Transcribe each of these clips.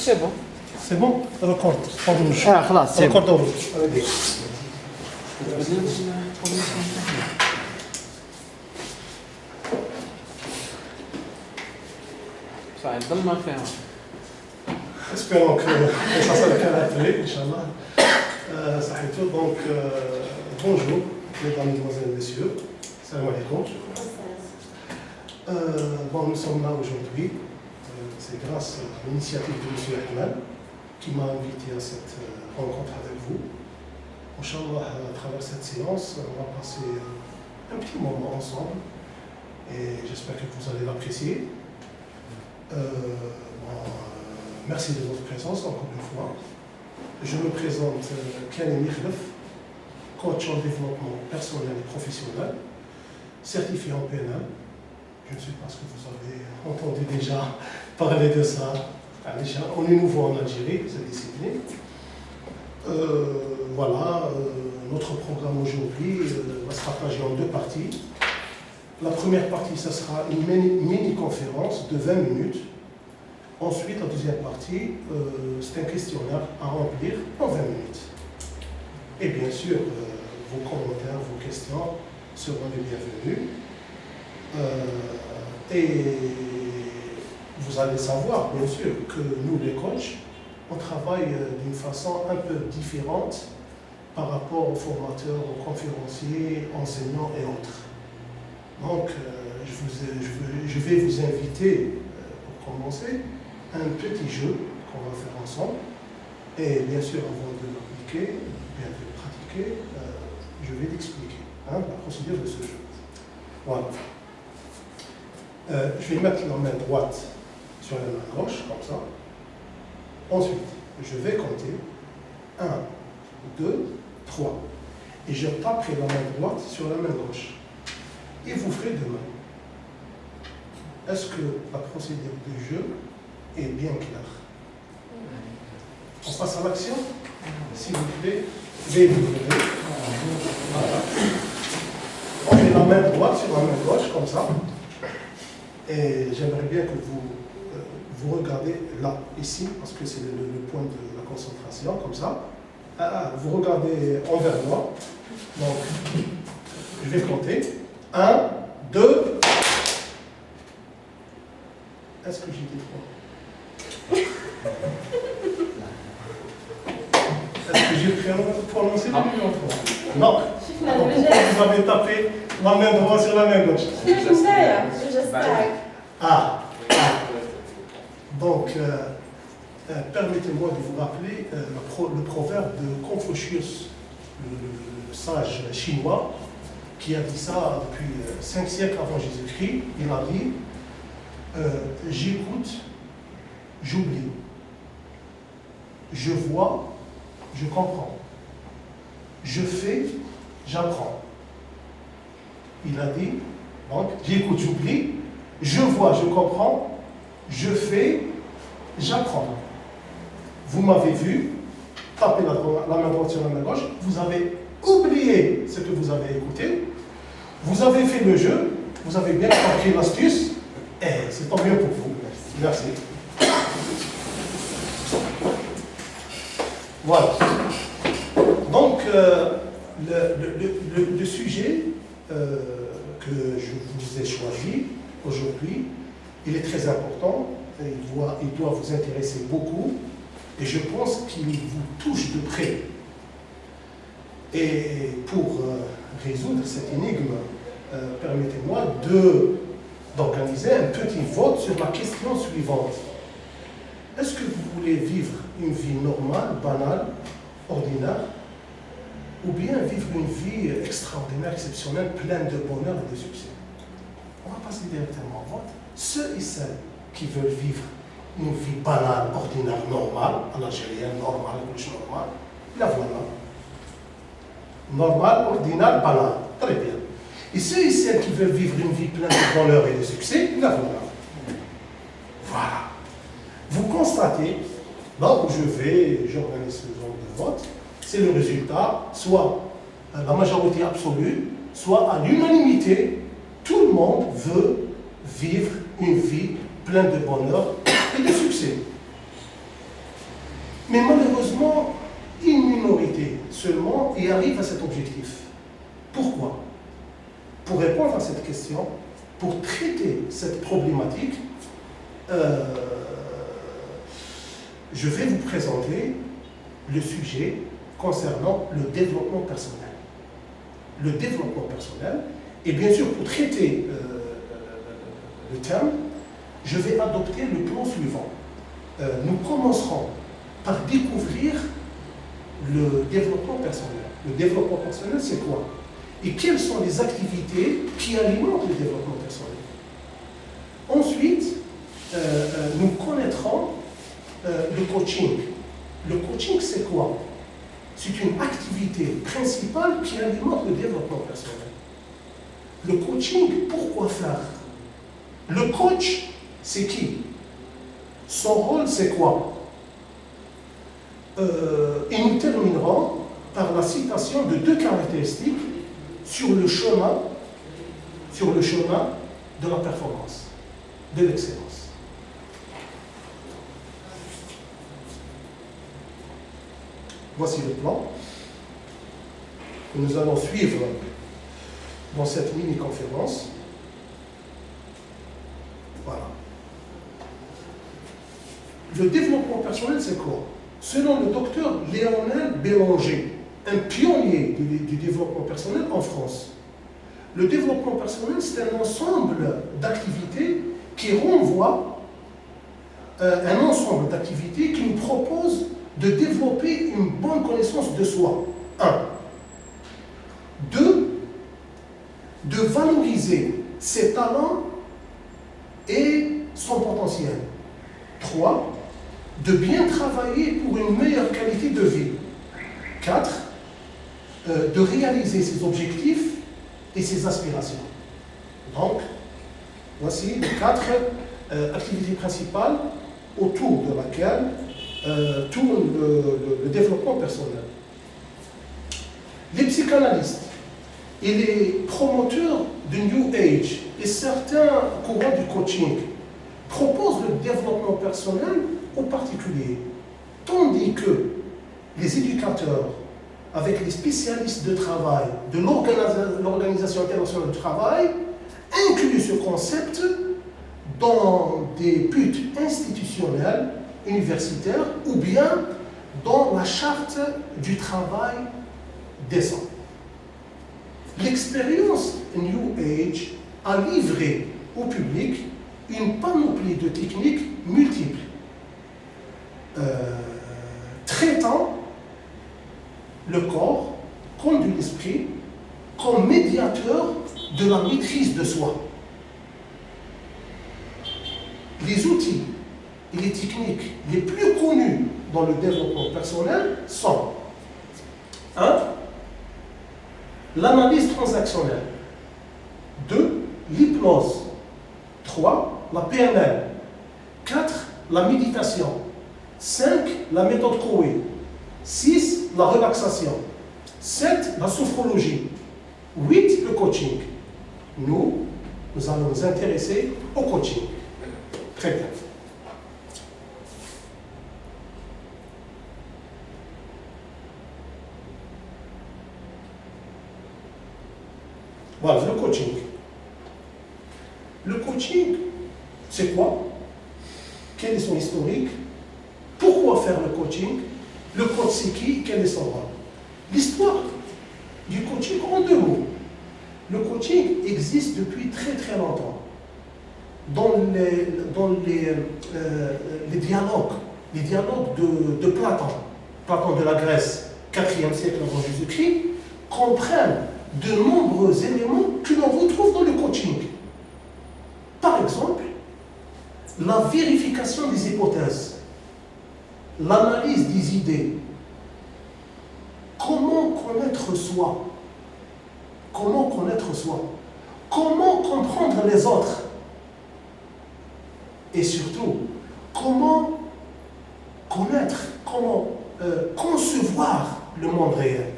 C'est bon. C'est bon? Record. Ah, خلاص c'est bon. Record. Ça يضل ما فيها. Espérons que ça soit le cas, Inch'Allah. Sahito, donc, bonjour, mesdames, mesdemoiselles, messieurs. Salam alaikum. Bon, nous sommes là aujourd'hui. C'est grâce à l'initiative de M. Ahmed qui m'a invité à cette rencontre avec vous. Inch'Allah, à travers cette séance, on va passer un petit moment ensemble et j'espère que vous allez l'apprécier. Merci de votre présence encore une fois. Je me présente Khalil Mikhlef, coach en développement personnel et professionnel, certifié en PNL. Je ne sais pas ce que vous avez entendu déjà parler de ça. On est nouveau en Algérie, cette discipline. Voilà, notre programme aujourd'hui va se partager en deux parties. La première partie, ce sera une mini-conférence de 20 minutes. Ensuite, la deuxième partie, c'est un questionnaire à remplir en 20 minutes. Et bien sûr, vos commentaires, vos questions seront les bienvenus. Et vous allez savoir, bien sûr, que nous, les coachs, on travaille d'une façon un peu différente par rapport aux formateurs, aux conférenciers, enseignants et autres. Donc, je vais vous inviter, pour commencer, à un petit jeu qu'on va faire ensemble. Et bien sûr, avant de l'appliquer, bien de le pratiquer, je vais l'expliquer, la procédure de ce jeu. Voilà. Je vais mettre la main droite sur la main gauche, comme ça. Ensuite, je vais compter 1, 2, 3. Et je taperai la main droite sur la main gauche. Et vous ferez de même. Est-ce que la procédure du jeu est bien claire? On passe à l'action? S'il vous plaît, veuillez vous lever. Voilà. On met la main droite sur la main gauche, comme ça. Et j'aimerais bien que vous regardez là, ici, parce que c'est le point de la concentration, comme ça. Vous regardez envers moi. Donc, je vais compter. 1, 2. Est-ce que j'ai dit 3? Est-ce que j'ai prononcé le numéro 3? Non. Donc, vous avez tapé la main droite sur la main gauche. Donc, permettez-moi de vous rappeler le proverbe de Confucius, le sage chinois, qui a dit ça depuis 5 siècles avant Jésus-Christ. Il a dit j'écoute, j'oublie. Je vois, je comprends. Je fais, j'apprends. Il a dit, donc, j'écoute, j'oublie. Je vois, je comprends. Je fais, j'apprends. Vous m'avez vu, tapez la main droite sur la main gauche. Vous avez oublié ce que vous avez écouté. Vous avez fait le jeu. Vous avez bien compris l'astuce. Et c'est tant mieux pour vous. Merci. Voilà. Donc, le sujet que je vous ai choisi aujourd'hui, il est très important. Il doit vous intéresser beaucoup. Et je pense qu'il vous touche de près. Et pour résoudre cette énigme, permettez-moi d'organiser un petit vote sur la question suivante. Est-ce que vous voulez vivre une vie normale, banale, ordinaire, ou bien vivre une vie extraordinaire, exceptionnelle, pleine de bonheur et de succès? On va passer directement au vote. Ceux et celles qui veulent vivre une vie banale, ordinaire, normale, en algérien, normale, normal, la voilà. Normal, ordinaire, banal. Très bien. Et ceux et celles qui veulent vivre une vie pleine de bonheur et de succès, la voilà. Voilà. Vous constatez, là où je vais, j'organise ce genre de vote, c'est le résultat, soit à la majorité absolue, soit à l'unanimité, tout le monde veut vivre une vie pleine de bonheur et de succès. Mais malheureusement, une minorité seulement y arrive à cet objectif. Pourquoi? Pour répondre à cette question, pour traiter cette problématique, je vais vous présenter le sujet concernant le développement personnel. Le développement personnel, et bien sûr, pour traiter le thème, je vais adopter le plan suivant. Nous commencerons par découvrir le développement personnel. Le développement personnel, c'est quoi? Et quelles sont les activités qui alimentent le développement personnel? Ensuite, nous connaîtrons le coaching. Le coaching, c'est quoi? C'est une activité principale qui alimente le développement personnel. Le coaching, pourquoi faire? Le coach, c'est qui? Son rôle, c'est quoi? Et nous terminerons par la citation de deux caractéristiques sur le chemin de la performance, de l'excellence. Voici le plan que nous allons suivre dans cette mini-conférence. Voilà. Le développement personnel, c'est quoi? Selon le docteur Léonel Bélanger, un pionnier du développement personnel en France, le développement personnel, c'est un ensemble d'activités qui renvoie un ensemble d'activités qui nous propose de développer une bonne connaissance de soi. 1. 2. De valoriser ses talents et son potentiel. 3. De bien travailler pour une meilleure qualité de vie. 4. De réaliser ses objectifs et ses aspirations. Donc, voici les 4 activités principales autour de laquelle tourne le développement personnel. Les psychanalystes et les promoteurs du New Age et certains courants du coaching proposent le développement personnel aux particuliers, tandis que les éducateurs, avec les spécialistes de travail de l'Organisation internationale du travail, incluent ce concept dans des buts institutionnels, universitaires, ou bien dans la charte du travail décent. L'expérience New Age a livré au public une panoplie de techniques multiples, traitant le corps comme de l'esprit, comme médiateur de la maîtrise de soi. Les outils et les techniques les plus connus dans le développement personnel sont 1. L'analyse transactionnelle. 2. L'hypnose. 3. La PNL. 4. La méditation. 5. La méthode Coué. 6. La relaxation. 7. La sophrologie. 8. Le coaching. Nous allons nous intéresser au coaching. Très bien. Voilà, le coaching. Le coaching, c'est quoi? Quel est son historique? Pourquoi faire le coaching? Le coach, c'est qui? Quel est son rôle? L'histoire du coaching en 2 mots. Le coaching existe depuis très très longtemps. Dans les dialogues de Platon de la Grèce, 4e siècle avant Jésus-Christ, comprennent de nombreux éléments que l'on retrouve dans le coaching. Par exemple, la vérification des hypothèses, l'analyse des idées, comment connaître soi, comment comprendre les autres, et surtout, comment concevoir le monde réel.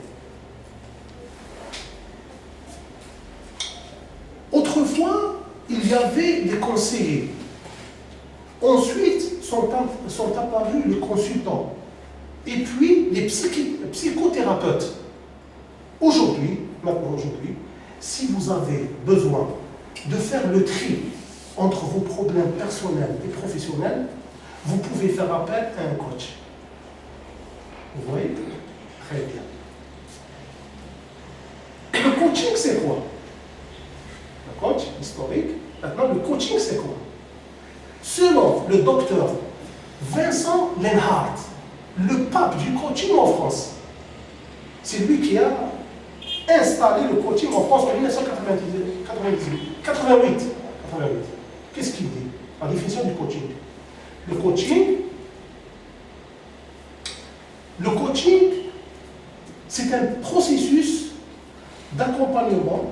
Autrefois, il y avait les conseillers. Ensuite sont apparus les consultants. et puis les psychothérapeutes. Aujourd'hui, si vous avez besoin de faire le tri entre vos problèmes personnels et professionnels, vous pouvez faire appel à un coach. Vous voyez? Très bien. Le coaching, c'est quoi? Le coach historique. Maintenant, le coaching, c'est quoi? Selon le docteur Vincent Lenhardt, le pape du coaching en France, c'est lui qui a installé le coaching en France en 1988. Qu'est-ce qu'il dit? La définition du coaching. Le coaching, c'est un processus d'accompagnement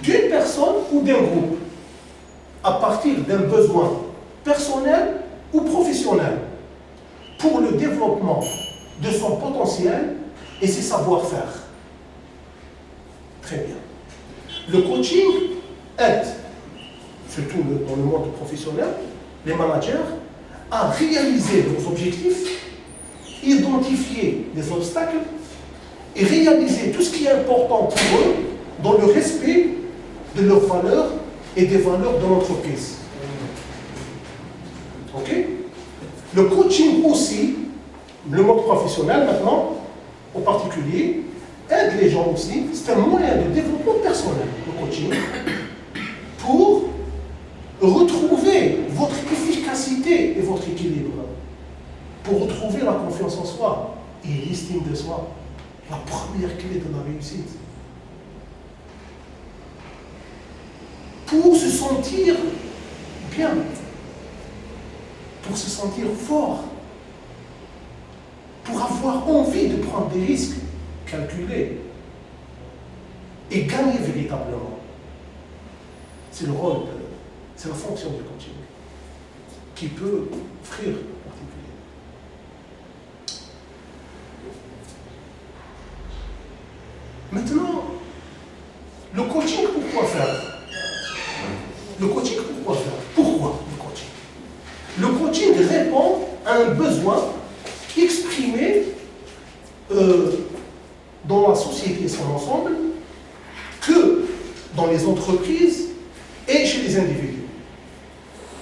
d'une personne ou d'un groupe à partir d'un besoin personnel ou professionnel pour le développement de son potentiel et ses savoir-faire. Très bien. Le coaching aide, surtout dans le monde professionnel, les managers à réaliser leurs objectifs, identifier les obstacles et réaliser tout ce qui est important pour eux dans le respect de leurs valeurs et des valeurs de l'entreprise. Ok? Le coaching aussi, le monde professionnel maintenant, en particulier, aide les gens aussi. C'est un moyen de développement personnel, le coaching, pour retrouver votre efficacité et votre équilibre, pour retrouver la confiance en soi et l'estime de soi, la première clé de la réussite. Pour se sentir bien, pour se sentir fort, pour avoir envie de prendre des risques calculés et gagner véritablement. C'est le rôle, c'est la fonction du coaching qui peut offrir en particulier. Maintenant, le coaching, pourquoi faire? Le coaching, pourquoi faire? Pourquoi le coaching? Le coaching répond à un besoin exprimé dans la société et son ensemble, que dans les entreprises et chez les individus.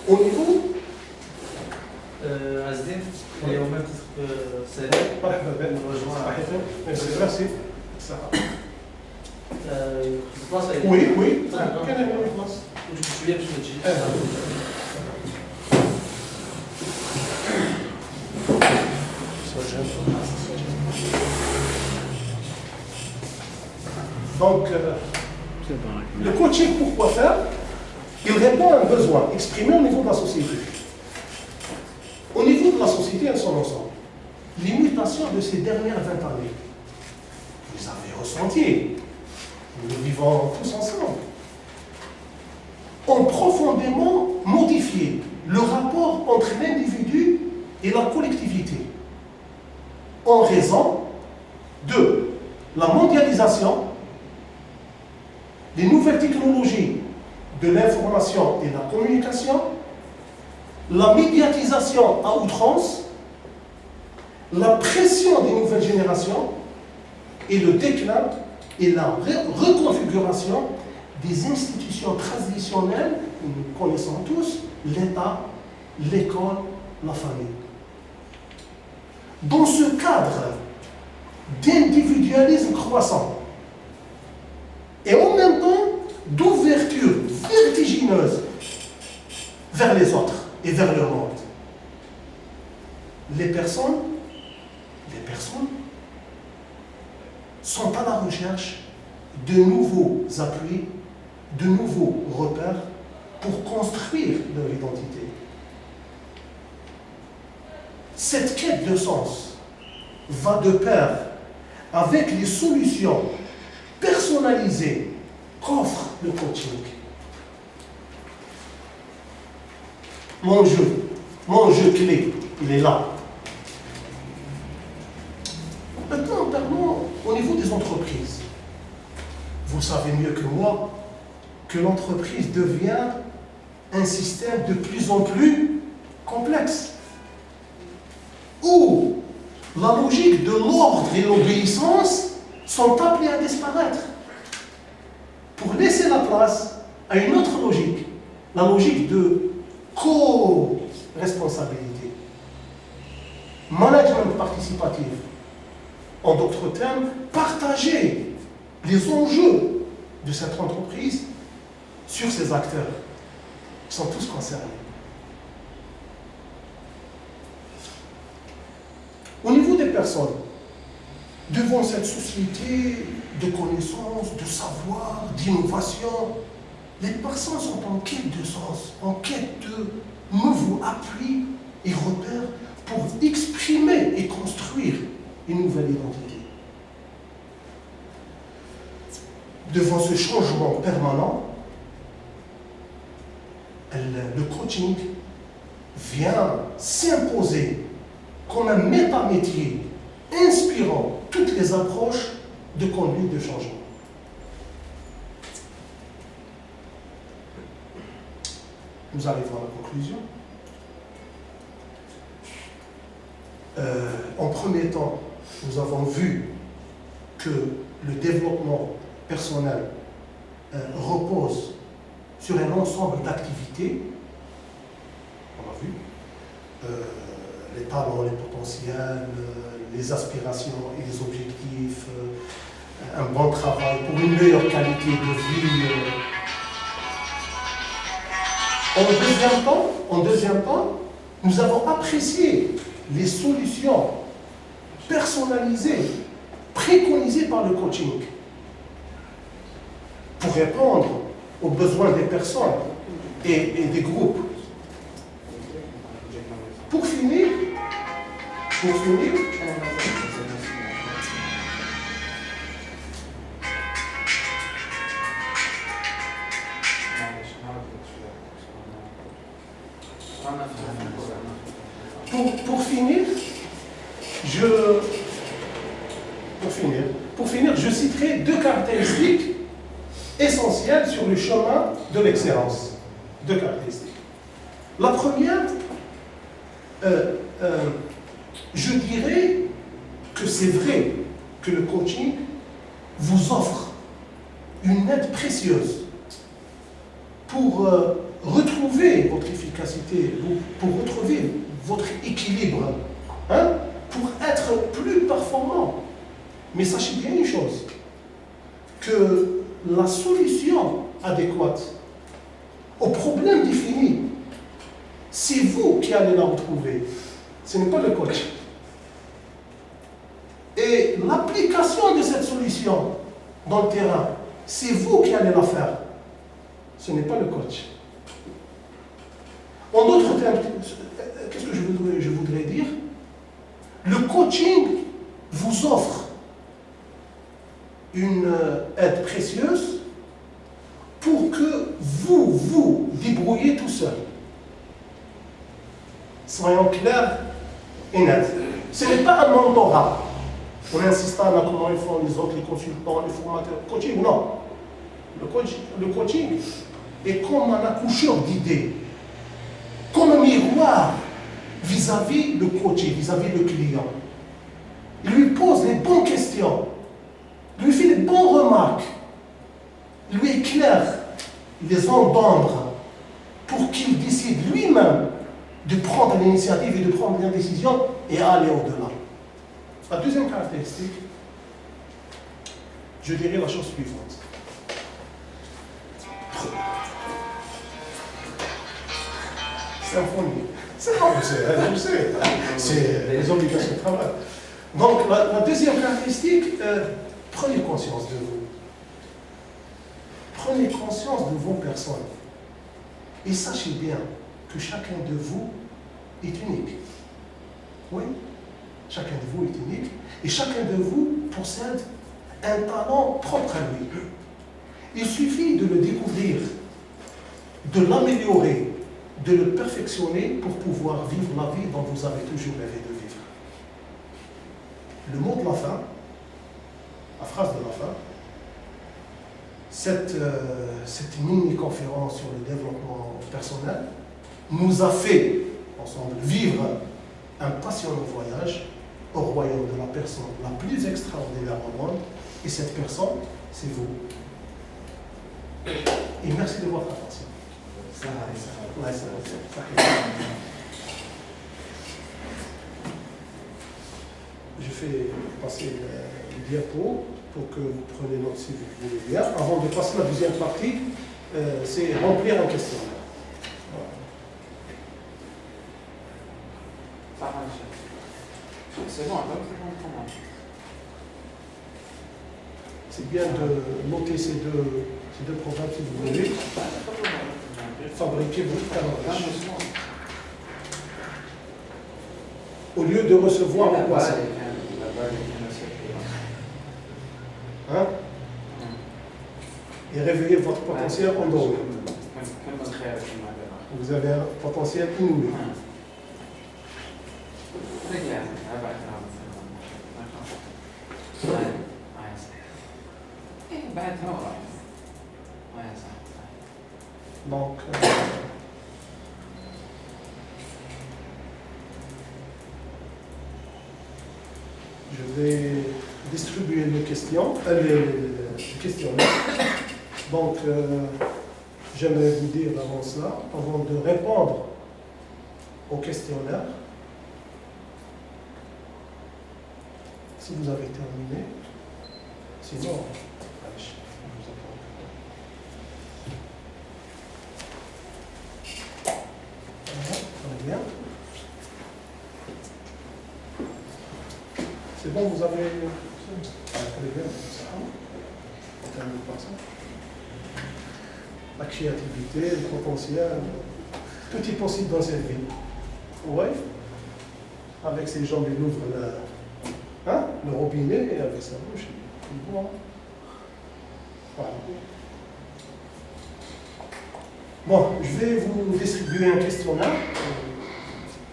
Au niveau عزيزين اليوم سريع Merci. خلاص Oui, كان يعمل خلاص. شويه باش تجي Donc, le coaching, pourquoi faire? Il répond à un besoin exprimé au niveau de la société. Au niveau de la société et de son ensemble, les mutations de ces dernières 20 années, vous avez ressenti, nous vivons tous ensemble, ont profondément modifié le rapport entre l'individu et la collectivité, en raison de la mondialisation, les nouvelles technologies de l'information et de la communication, la médiatisation à outrance, la pression des nouvelles générations et le déclin et la reconfiguration des institutions traditionnelles que nous connaissons tous, l'État, l'école, la famille. Dans ce cadre d'individualisme croissant et en même temps d'ouverture vertigineuse vers les autres et vers le monde, les personnes sont à la recherche de nouveaux appuis, de nouveaux repères pour construire leur identité. Cette quête de sens va de pair avec les solutions personnalisées qu'offre le coaching. Mon jeu clé, il est là. Maintenant, parlons au niveau des entreprises. Vous savez mieux que moi que l'entreprise devient un système de plus en plus complexe, où la logique de l'ordre et l'obéissance sont appelées à disparaître pour laisser la place à une autre logique, la logique de co-responsabilité. Management participatif. En d'autres termes, partager les enjeux de cette entreprise sur ses acteurs qui sont tous concernés. Au niveau des personnes, devant cette société de connaissances, de savoir, d'innovation, les personnes sont en quête de sens, en quête de nouveaux appuis et repères pour exprimer et construire une nouvelle identité. Devant ce changement permanent, le coaching vient s'imposer comme un méta-métier inspirant toutes les approches de conduite de changement. Nous arrivons à la conclusion. En premier temps, nous avons vu que le développement personnel repose sur un ensemble d'activités. On a vu les talents, les potentiels, les aspirations et les objectifs, un bon travail pour une meilleure qualité de vie. En deuxième temps, nous avons apprécié les solutions personnalisées, préconisées par le coaching pour répondre aux besoins des personnes et des groupes. Pour finir, je citerai deux caractéristiques essentielles sur le chemin de l'excellence. Deux caractéristiques. La première, je dirais que c'est vrai que le coaching vous offre une aide précieuse pour retrouver votre efficacité, pour retrouver votre équilibre, pour être plus performant. Mais sachez bien une chose, que la solution adéquate au problème défini, c'est vous qui allez la retrouver. Ce n'est pas le coach. Et l'application de cette solution dans le terrain, c'est vous qui allez la faire. Ce n'est pas le coach. En d'autres termes, qu'est-ce que je voudrais dire? Le coaching vous offre une aide précieuse pour que vous débrouillez tout seul. Soyons clairs et nets. Ce n'est pas un mentorat. On insiste à comment ils font les autres, les consultants, les formateurs. Coaching, non. Le coaching est comme un accoucheur d'idées, comme un miroir vis-à-vis le coaché, vis-à-vis le client. Il lui pose les bonnes questions, lui fait les bonnes remarques, lui éclaire les ondes d'ombre pour qu'il décide lui-même de prendre l'initiative et de prendre la décision et aller au-delà. La deuxième caractéristique, je dirais la chose suivante. Symphonie. C'est les obligations de travail. Donc, la deuxième caractéristique, prenez conscience de vous. Prenez conscience de vos personnes. Et sachez bien que chacun de vous est unique. Oui, chacun de vous est unique. Et chacun de vous possède un talent propre à lui. Il suffit de le découvrir, de l'améliorer, de le perfectionner pour pouvoir vivre la vie dont vous avez toujours rêvé de vivre. Le mot de la fin, la phrase de la fin, cette mini-conférence sur le développement personnel nous a fait, ensemble, vivre un passionnant voyage au royaume de la personne la plus extraordinaire au monde, et cette personne, c'est vous. Et merci de votre attention. Ouais, ça. Je fais passer le diapo pour que vous preniez note si vous voulez bien. Avant de passer à la deuxième partie, c'est remplir un questionnaire. Voilà. Ça marche. C'est bon, alors c'est bon pour moi. C'est bien de noter ces deux programmes si vous voulez. Fabriquer votre calendrier. Au lieu de recevoir un poisson. Hein? Et réveiller votre potentiel endormi. Vous avez un potentiel inouï. Donc, je vais distribuer les questions, les questionnaires. Donc, j'aimerais vous dire avant cela, avant de répondre au questionnaire, si vous avez terminé, sinon, allez, je vous attends. Très bien. C'est bon, vous avez... Très bien, on termine par ça. La créativité, le potentiel, tout est possible dans cette vie. Oui. Avec ses jambes, il ouvre le robinet et avec sa bouche, il boit. Voilà. Bon, je vais vous distribuer un questionnaire.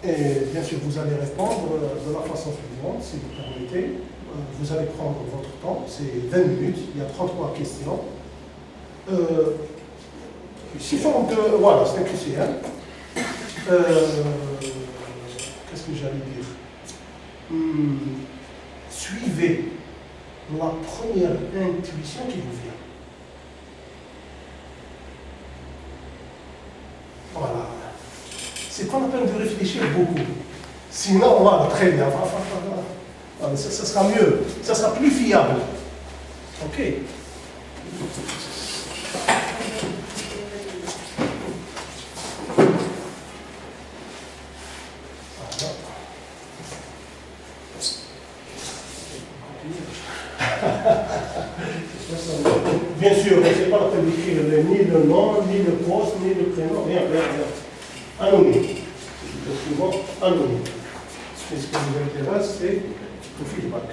Et bien sûr, vous allez répondre de la façon suivante, si vous permettez. Vous allez prendre votre temps, c'est 20 minutes, il y a 33 questions. Six formes de... Voilà, c'est un questionnaire. Qu'est-ce que j'allais dire? Suivez la première intuition qui vous vient. Voilà. C'est pas la peine de réfléchir beaucoup. Sinon, voilà, très bien. Voilà, ça sera mieux. Ça sera plus fiable. OK. Bien sûr, c'est pas la peine d'écrire ni le nom, ni le poste, ni le prénom, rien. Anonyme. Le souvent anonyme. Et ce qui nous intéresse, c'est le feedback.